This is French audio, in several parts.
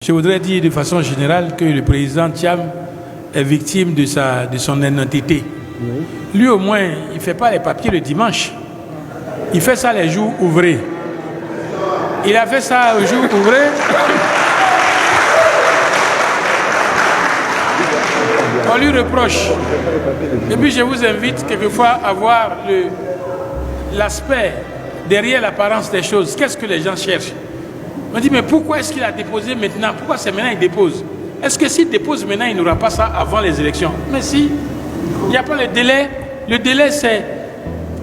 Je voudrais dire de façon générale que le président Thiam est victime de son honnêteté. Oui. Lui au moins, il ne fait pas les papiers le dimanche. Il fait ça les jours ouvrés. Il a fait ça aux jours ouvrés. On lui reproche. Et puis je vous invite quelquefois à voir l'aspect derrière l'apparence des choses. Qu'est-ce que les gens cherchent? On dit, mais pourquoi est-ce qu'il a déposé maintenant? Pourquoi c'est maintenant qu'il dépose? Est-ce que s'il dépose maintenant, il n'aura pas ça avant les élections? Mais si, il n'y a pas le délai. Le délai, c'est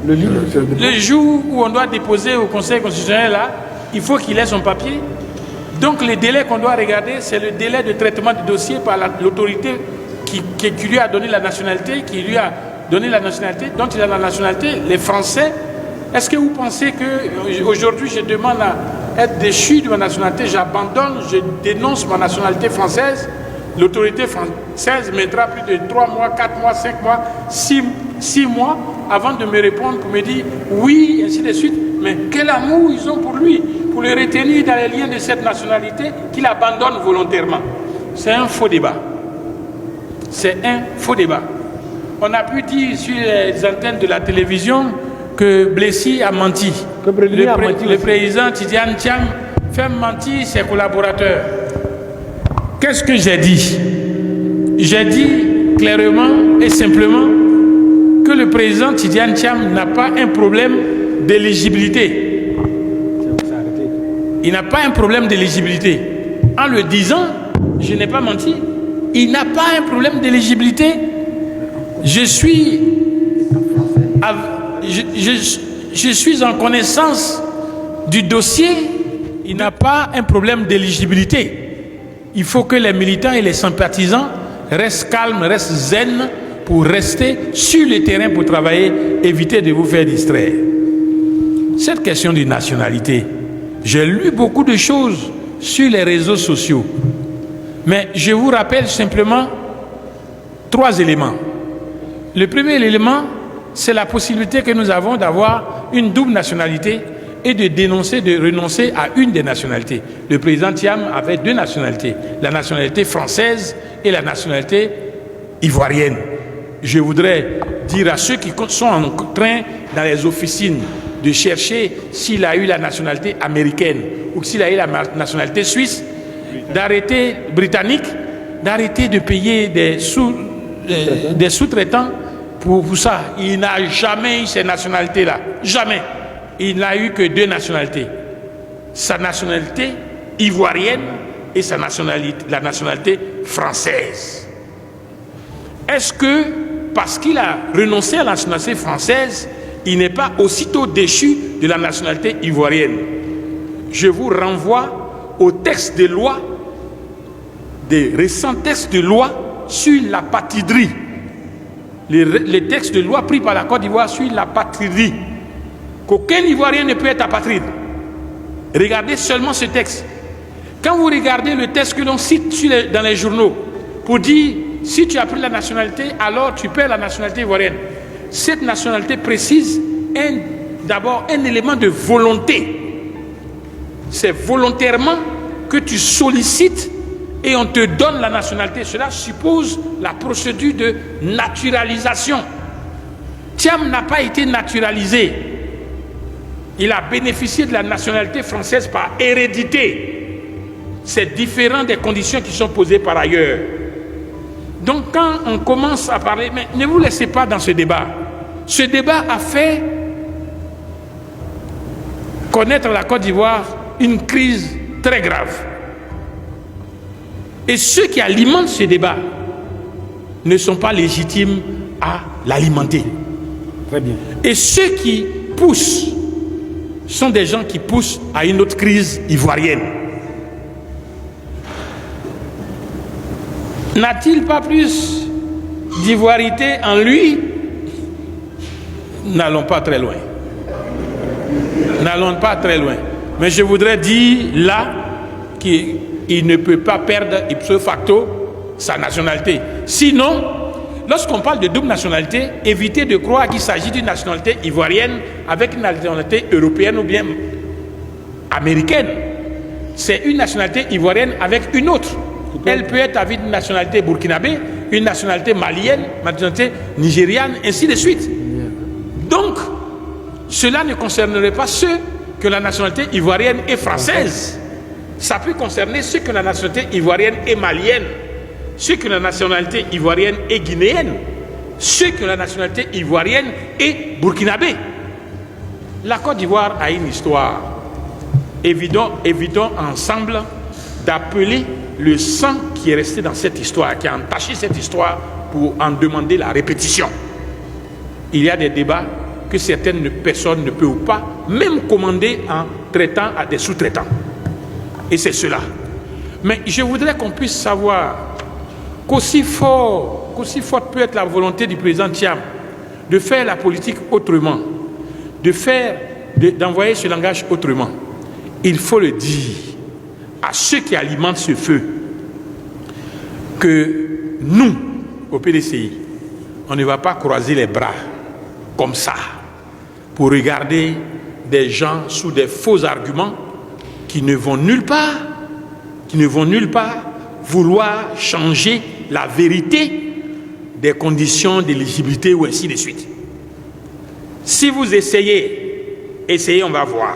le jour où on doit déposer au Conseil constitutionnel, là, il faut qu'il ait son papier. Donc, le délai qu'on doit regarder, c'est le délai de traitement du dossier par l'autorité qui lui a donné la nationalité, dont il a la nationalité, les Français. Est-ce que vous pensez qu'aujourd'hui, je demande à être déchu de ma nationalité, j'abandonne, je dénonce ma nationalité française, l'autorité française mettra plus de 3 mois, 4 mois, 5 mois, 6 mois avant de me répondre pour me dire oui, ainsi de suite. Mais quel amour ils ont pour lui, pour le retenir dans les liens de cette nationalité qu'il abandonne volontairement. C'est un faux débat. C'est un faux débat. On a pu dire sur les antennes de la télévision que Blessy a menti. Le président Tidjane Thiam fait mentir ses collaborateurs. Qu'est-ce que j'ai dit? J'ai dit clairement et simplement que le président Tidjane Thiam n'a pas un problème d'éligibilité. Il n'a pas un problème d'éligibilité. En le disant, je n'ai pas menti. Il n'a pas un problème d'éligibilité. Je suis en connaissance du dossier. Il n'a pas un problème d'éligibilité. Il faut que les militants et les sympathisants restent calmes, restent zen pour rester sur le terrain pour travailler, éviter de vous faire distraire. Cette question de nationalité, j'ai lu beaucoup de choses sur les réseaux sociaux. Mais je vous rappelle simplement 3 éléments. Le premier élément, c'est la possibilité que nous avons d'avoir une double nationalité et de dénoncer, de renoncer à une des nationalités. Le président Thiam avait 2 nationalités, la nationalité française et la nationalité ivoirienne. Je voudrais dire à ceux qui sont en train dans les officines de chercher s'il a eu la nationalité américaine ou s'il a eu la nationalité suisse, d'arrêter britannique, d'arrêter de payer des sous-traitants pour ça. Il n'a jamais eu ces nationalités-là. Jamais. Il n'a eu que 2 nationalités. Sa nationalité ivoirienne et la nationalité française. Est-ce que, parce qu'il a renoncé à la nationalité française, il n'est pas aussitôt déchu de la nationalité ivoirienne? Je vous renvoie aux textes de loi, des récents textes de loi sur la patridie. Les textes de loi pris par la Côte d'Ivoire sur la patridie. Qu'aucun Ivoirien ne peut être apatride. Regardez seulement ce texte. Quand vous regardez le texte que l'on cite dans les journaux pour dire si tu as pris la nationalité, alors tu perds la nationalité ivoirienne. Cette nationalité précise d'abord un élément de volonté. C'est volontairement que tu sollicites et on te donne la nationalité. Cela suppose la procédure de naturalisation. Thiam n'a pas été naturalisé. Il a bénéficié de la nationalité française par hérédité. C'est différent des conditions qui sont posées par ailleurs. Donc quand on commence à parler, mais ne vous laissez pas dans ce débat. Ce débat a fait connaître la Côte d'Ivoire une crise très grave. Et ceux qui alimentent ce débat ne sont pas légitimes à l'alimenter. Très bien. Et ceux qui poussent sont des gens qui poussent à une autre crise ivoirienne. N'a-t-il pas plus d'ivoirité en lui? N'allons pas très loin. N'allons pas très loin. Mais je voudrais dire là qu'il ne peut pas perdre ipso facto sa nationalité. Sinon, lorsqu'on parle de double nationalité, évitez de croire qu'il s'agit d'une nationalité ivoirienne avec une nationalité européenne ou bien américaine. c'est une nationalité ivoirienne avec une autre. Elle peut être avec une nationalité burkinabé, une nationalité malienne, une nationalité nigériane, ainsi de suite. Donc, cela ne concernerait pas ceux que la nationalité ivoirienne est française. Ça peut concerner ceux que la nationalité ivoirienne est malienne, ceux que la nationalité ivoirienne est guinéenne, ceux que la nationalité ivoirienne est burkinabé. La Côte d'Ivoire a une histoire. Évitons ensemble d'appeler le sang qui est resté dans cette histoire, qui a entaché cette histoire, pour en demander la répétition. Il y a des débats que certaines personnes ne peuvent pas même commander en traitant à des sous-traitants. Et c'est cela. Mais je voudrais qu'on puisse savoir qu'aussi forte peut être la volonté du président Thiam de faire la politique autrement, d'envoyer ce langage autrement. Il faut le dire à ceux qui alimentent ce feu que nous, au PDCI, on ne va pas croiser les bras comme ça pour regarder des gens sous des faux arguments qui ne vont nulle part, vouloir changer la vérité des conditions d'éligibilité ou ainsi de suite. Si vous essayez, on va voir.